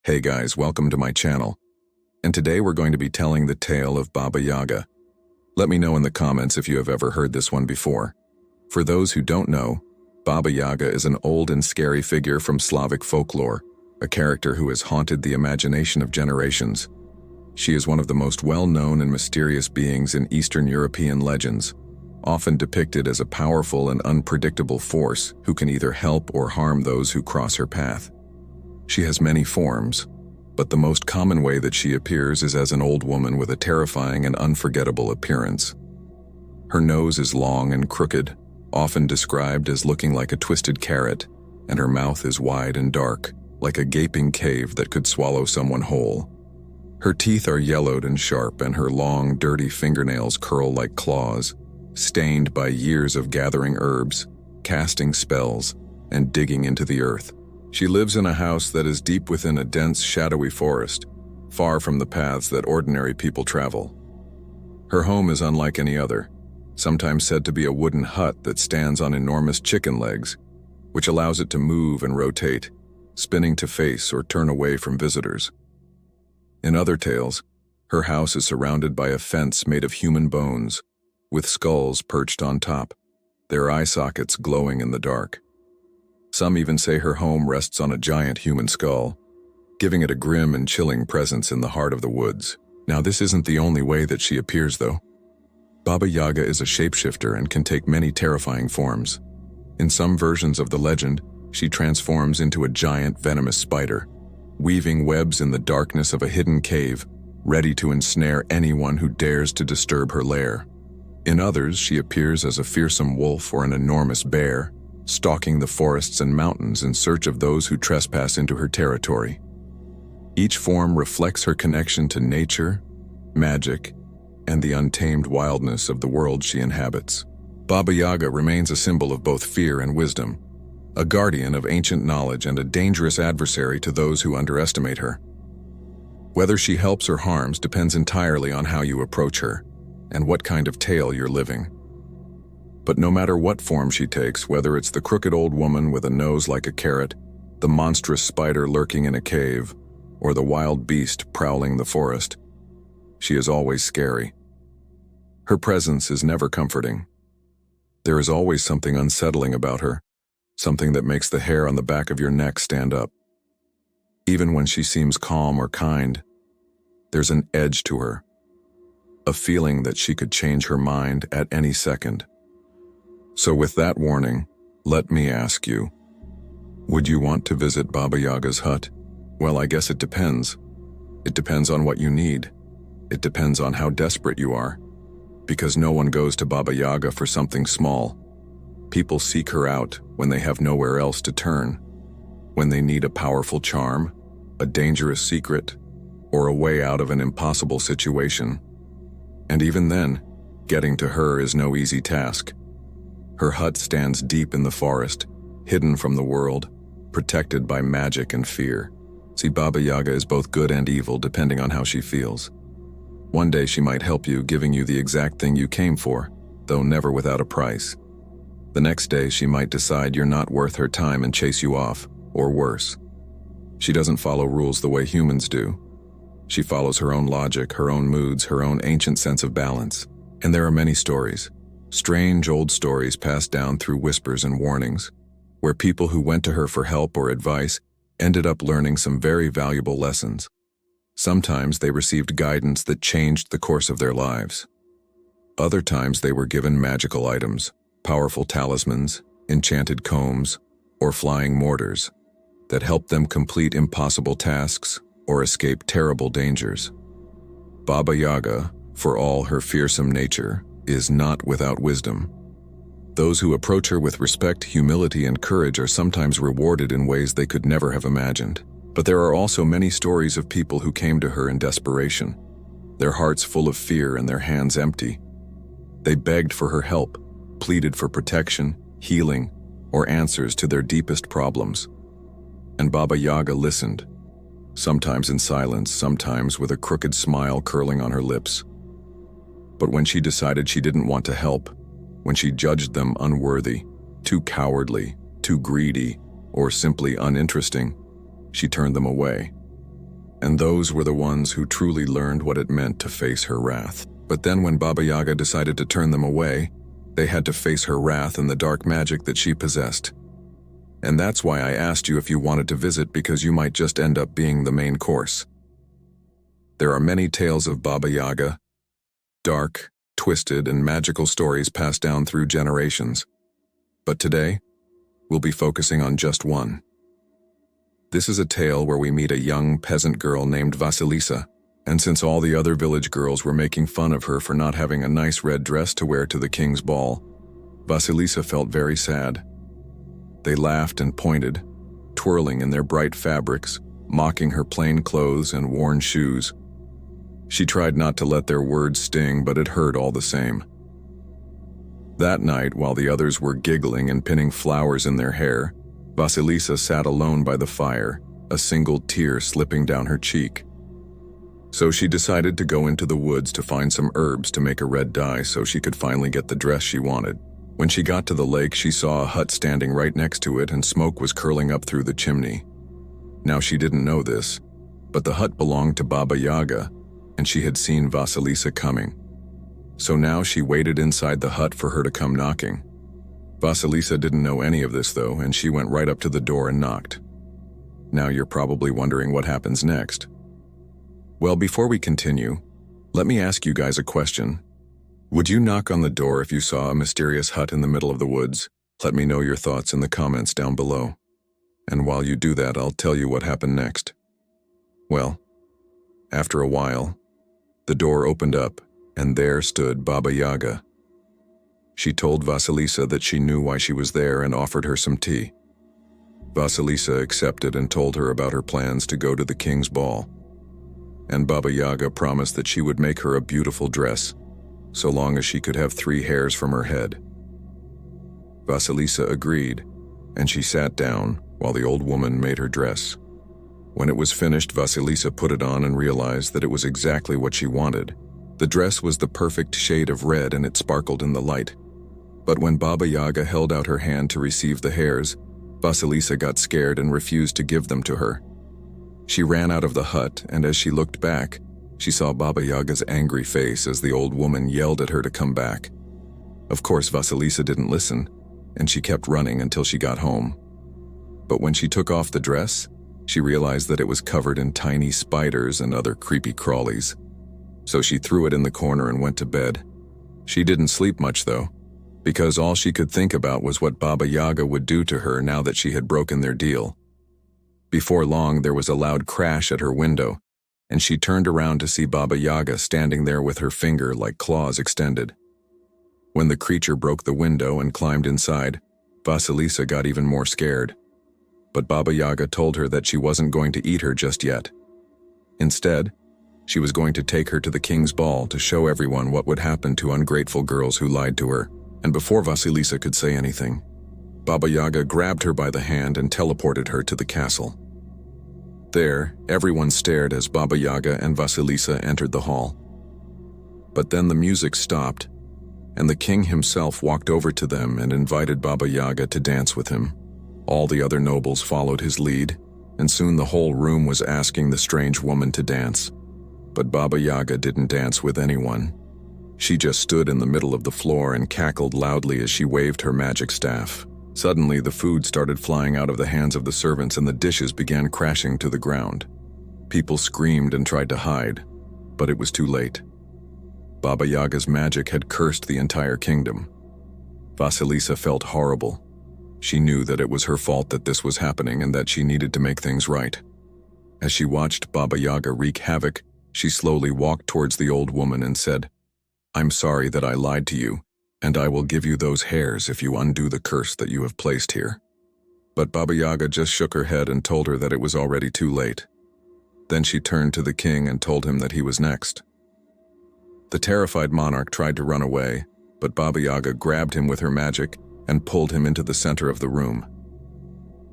Hey guys, welcome to my channel. And today we're going to be telling the tale of Baba Yaga. Let me know in the comments if you have ever heard this one before. For those who don't know, Baba Yaga is an old and scary figure from Slavic folklore, a character who has haunted the imagination of generations. She is one of the most well-known and mysterious beings in Eastern European legends, often depicted as a powerful and unpredictable force who can either help or harm those who cross her path. She has many forms, but the most common way that she appears is as an old woman with a terrifying and unforgettable appearance. Her nose is long and crooked, often described as looking like a twisted carrot, and her mouth is wide and dark, like a gaping cave that could swallow someone whole. Her teeth are yellowed and sharp, and her long, dirty fingernails curl like claws, stained by years of gathering herbs, casting spells, and digging into the earth. She lives in a house that is deep within a dense, shadowy forest, far from the paths that ordinary people travel. Her home is unlike any other, sometimes said to be a wooden hut that stands on enormous chicken legs, which allows it to move and rotate, spinning to face or turn away from visitors. In other tales, her house is surrounded by a fence made of human bones, with skulls perched on top, their eye sockets glowing in the dark. Some even say her home rests on a giant human skull, giving it a grim and chilling presence in the heart of the woods. Now, this isn't the only way that she appears, though. Baba Yaga is a shapeshifter and can take many terrifying forms. In some versions of the legend, she transforms into a giant venomous spider, weaving webs in the darkness of a hidden cave, ready to ensnare anyone who dares to disturb her lair. In others, she appears as a fearsome wolf or an enormous bear, stalking the forests and mountains in search of those who trespass into her territory. Each form reflects her connection to nature, magic, and the untamed wildness of the world she inhabits. Baba Yaga remains a symbol of both fear and wisdom, a guardian of ancient knowledge and a dangerous adversary to those who underestimate her. Whether she helps or harms depends entirely on how you approach her and what kind of tale you're living. But no matter what form she takes, whether it's the crooked old woman with a nose like a carrot, the monstrous spider lurking in a cave, or the wild beast prowling the forest, she is always scary. Her presence is never comforting. There is always something unsettling about her, something that makes the hair on the back of your neck stand up. Even when she seems calm or kind, there's an edge to her, a feeling that she could change her mind at any second. So with that warning, let me ask you, would you want to visit Baba Yaga's hut? Well, I guess it depends. It depends on what you need. It depends on how desperate you are. Because no one goes to Baba Yaga for something small. People seek her out when they have nowhere else to turn, when they need a powerful charm, a dangerous secret, or a way out of an impossible situation. And even then, getting to her is no easy task. Her hut stands deep in the forest, hidden from the world, protected by magic and fear. See, Baba Yaga is both good and evil depending on how she feels. One day she might help you, giving you the exact thing you came for, though never without a price. The next day she might decide you're not worth her time and chase you off, or worse. She doesn't follow rules the way humans do. She follows her own logic, her own moods, her own ancient sense of balance. And there are many stories. Strange old stories passed down through whispers and warnings, where people who went to her for help or advice ended up learning some very valuable lessons. Sometimes they received guidance that changed the course of their lives. Other times they were given magical items, powerful talismans, enchanted combs, or flying mortars that helped them complete impossible tasks or escape terrible dangers. Baba Yaga, for all her fearsome nature, is not without wisdom. Those who approach her with respect, humility, and courage are sometimes rewarded in ways they could never have imagined. But there are also many stories of people who came to her in desperation, their hearts full of fear and their hands empty. They begged for her help, pleaded for protection, healing, or answers to their deepest problems. And Baba Yaga listened, sometimes in silence, sometimes with a crooked smile curling on her lips. But when she decided she didn't want to help, when she judged them unworthy, too cowardly, too greedy, or simply uninteresting, she turned them away. And those were the ones who truly learned what it meant to face her wrath. But then when Baba Yaga decided to turn them away, they had to face her wrath and the dark magic that she possessed. And that's why I asked you if you wanted to visit, because you might just end up being the main course. There are many tales of Baba Yaga, dark, twisted, and magical stories passed down through generations. But today, we'll be focusing on just one. This is a tale where we meet a young peasant girl named Vasilisa, and since all the other village girls were making fun of her for not having a nice red dress to wear to the king's ball, Vasilisa felt very sad. They laughed and pointed, twirling in their bright fabrics, mocking her plain clothes and worn shoes. She tried not to let their words sting, but it hurt all the same. That night, while the others were giggling and pinning flowers in their hair, Vasilisa sat alone by the fire, a single tear slipping down her cheek. So she decided to go into the woods to find some herbs to make a red dye so she could finally get the dress she wanted. When she got to the lake, she saw a hut standing right next to it and smoke was curling up through the chimney. Now she didn't know this, but the hut belonged to Baba Yaga, and she had seen Vasilisa coming. So now she waited inside the hut for her to come knocking. Vasilisa didn't know any of this though, and she went right up to the door and knocked. Now you're probably wondering what happens next. Well, before we continue, let me ask you guys a question. Would you knock on the door if you saw a mysterious hut in the middle of the woods? Let me know your thoughts in the comments down below. And while you do that, I'll tell you what happened next. Well, after a while, the door opened up, and there stood Baba Yaga. She told Vasilisa that she knew why she was there and offered her some tea. Vasilisa accepted and told her about her plans to go to the king's ball. And Baba Yaga promised that she would make her a beautiful dress, so long as she could have 3 hairs from her head. Vasilisa agreed, and she sat down while the old woman made her dress. When it was finished, Vasilisa put it on and realized that it was exactly what she wanted. The dress was the perfect shade of red and it sparkled in the light. But when Baba Yaga held out her hand to receive the hairs, Vasilisa got scared and refused to give them to her. She ran out of the hut, and as she looked back, she saw Baba Yaga's angry face as the old woman yelled at her to come back. Of course, Vasilisa didn't listen, and she kept running until she got home. But when she took off the dress, she realized that it was covered in tiny spiders and other creepy crawlies. So she threw it in the corner and went to bed. She didn't sleep much though, because all she could think about was what Baba Yaga would do to her now that she had broken their deal. Before long, there was a loud crash at her window, and she turned around to see Baba Yaga standing there with her finger like claws extended. When the creature broke the window and climbed inside, Vasilisa got even more scared. But Baba Yaga told her that she wasn't going to eat her just yet. Instead, she was going to take her to the king's ball to show everyone what would happen to ungrateful girls who lied to her. And before Vasilisa could say anything, Baba Yaga grabbed her by the hand and teleported her to the castle. There, everyone stared as Baba Yaga and Vasilisa entered the hall. But then the music stopped, and the king himself walked over to them and invited Baba Yaga to dance with him. All the other nobles followed his lead, and soon the whole room was asking the strange woman to dance. But Baba Yaga didn't dance with anyone. She just stood in the middle of the floor and cackled loudly as she waved her magic staff. Suddenly, the food started flying out of the hands of the servants and the dishes began crashing to the ground. People screamed and tried to hide, but it was too late. Baba Yaga's magic had cursed the entire kingdom. Vasilisa felt horrible. She knew that it was her fault that this was happening and that she needed to make things right. As she watched Baba Yaga wreak havoc, she slowly walked towards the old woman and said, "I'm sorry that I lied to you, and I will give you those hairs if you undo the curse that you have placed here." But Baba Yaga just shook her head and told her that it was already too late. Then she turned to the king and told him that he was next. The terrified monarch tried to run away, but Baba Yaga grabbed him with her magic and pulled him into the center of the room.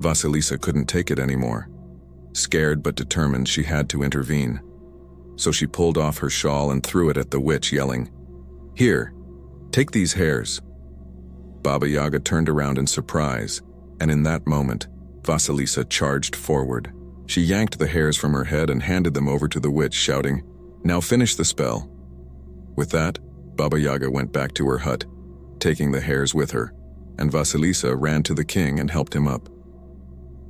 Vasilisa couldn't take it anymore. Scared but determined, she had to intervene. So she pulled off her shawl and threw it at the witch, yelling, "Here, take these hairs." Baba Yaga turned around in surprise, and in that moment, Vasilisa charged forward. She yanked the hairs from her head and handed them over to the witch, shouting, "Now finish the spell." With that, Baba Yaga went back to her hut, taking the hairs with her, and Vasilisa ran to the king and helped him up.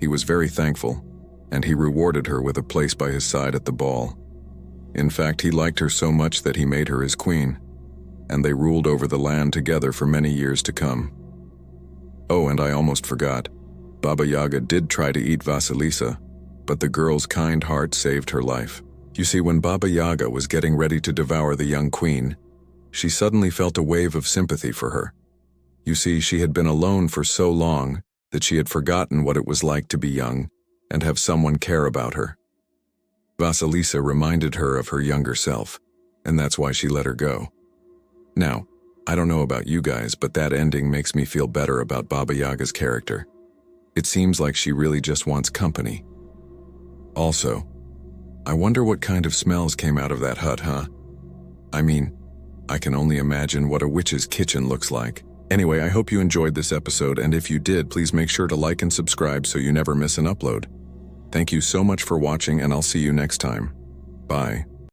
He was very thankful, and he rewarded her with a place by his side at the ball. In fact, he liked her so much that he made her his queen, and they ruled over the land together for many years to come. Oh, and I almost forgot. Baba Yaga did try to eat Vasilisa, but the girl's kind heart saved her life. You see, when Baba Yaga was getting ready to devour the young queen, she suddenly felt a wave of sympathy for her. You see, she had been alone for so long that she had forgotten what it was like to be young and have someone care about her. Vasilisa reminded her of her younger self, and that's why she let her go. Now, I don't know about you guys, but that ending makes me feel better about Baba Yaga's character. It seems like she really just wants company. Also, I wonder what kind of smells came out of that hut, huh? I mean, I can only imagine what a witch's kitchen looks like. Anyway, I hope you enjoyed this episode, and if you did, please make sure to like and subscribe so you never miss an upload. Thank you so much for watching, and I'll see you next time. Bye.